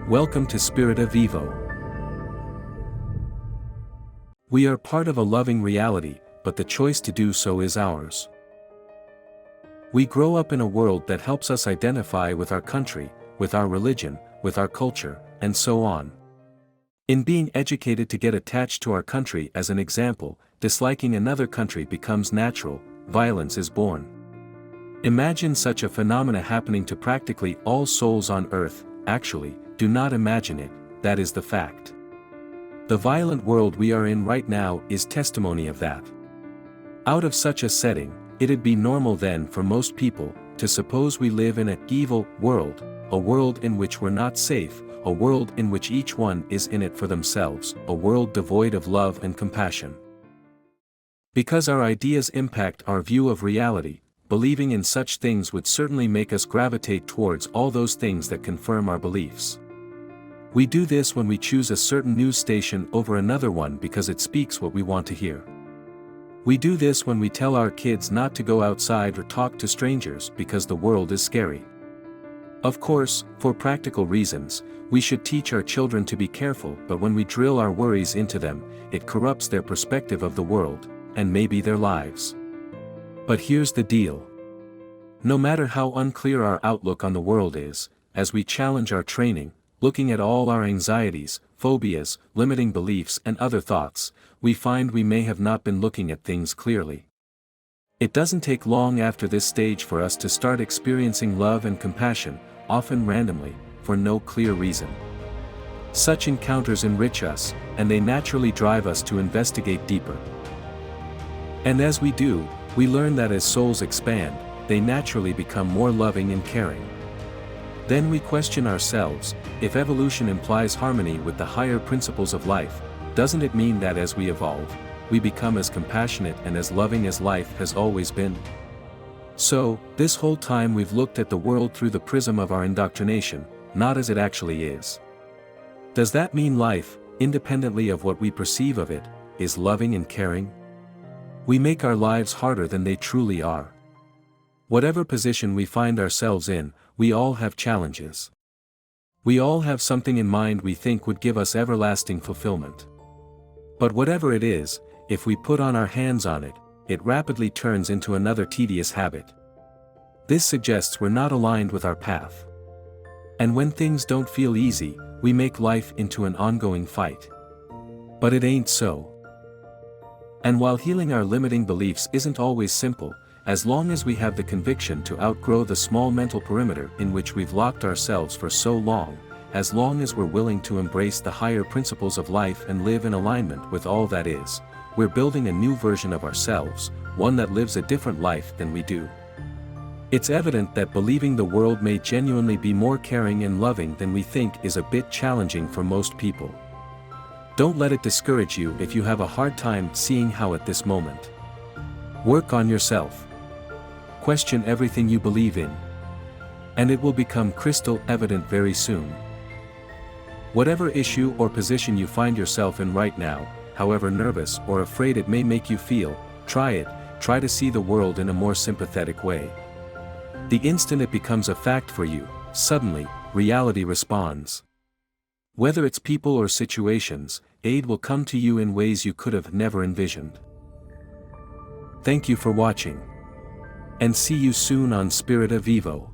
Welcome to Spirit of Evo. We are part of a loving reality, but the choice to do so is ours. We grow up in a world that helps us identify with our country, with our religion, with our culture, and so on. In being educated to get attached to our country as an example, disliking another country becomes natural, violence is born. Imagine such a phenomena happening to practically all souls on earth. Actually, do not imagine it, that is the fact. The violent world we are in right now is testimony of that. Out of such a setting, it'd be normal then for most people to suppose we live in an evil world, a world in which we're not safe, a world in which each one is in it for themselves, a world devoid of love and compassion. Because our ideas impact our view of reality, believing in such things would certainly make us gravitate towards all those things that confirm our beliefs. We do this when we choose a certain news station over another one because it speaks what we want to hear. We do this when we tell our kids not to go outside or talk to strangers because the world is scary. Of course, for practical reasons, we should teach our children to be careful, but when we drill our worries into them, it corrupts their perspective of the world, and maybe their lives. But here's the deal. No matter how unclear our outlook on the world is, as we challenge our training, looking at all our anxieties, phobias, limiting beliefs and other thoughts, we find we may have not been looking at things clearly. It doesn't take long after this stage for us to start experiencing love and compassion, often randomly, for no clear reason. Such encounters enrich us, and they naturally drive us to investigate deeper. And as we do, we learn that as souls expand, they naturally become more loving and caring. Then we question ourselves, if evolution implies harmony with the higher principles of life, doesn't it mean that as we evolve, we become as compassionate and as loving as life has always been? So, this whole time we've looked at the world through the prism of our indoctrination, not as it actually is. Does that mean life, independently of what we perceive of it, is loving and caring? We make our lives harder than they truly are. Whatever position we find ourselves in, we all have challenges. We all have something in mind we think would give us everlasting fulfillment. But whatever it is, if we put on our hands on it, it rapidly turns into another tedious habit. This suggests we're not aligned with our path. And when things don't feel easy, we make life into an ongoing fight. But it ain't so. And while healing our limiting beliefs isn't always simple, as long as we have the conviction to outgrow the small mental perimeter in which we've locked ourselves for so long, as long as we're willing to embrace the higher principles of life and live in alignment with all that is, we're building a new version of ourselves, one that lives a different life than we do. It's evident that believing the world may genuinely be more caring and loving than we think is a bit challenging for most people. Don't let it discourage you if you have a hard time seeing how at this moment. Work on yourself. Question everything you believe in. And it will become crystal evident very soon. Whatever issue or position you find yourself in right now, however nervous or afraid it may make you feel, try it, try to see the world in a more sympathetic way. The instant it becomes a fact for you, suddenly, reality responds. Whether it's people or situations, aid will come to you in ways you could have never envisioned. Thank you for watching. And see you soon on Spirit of Evo.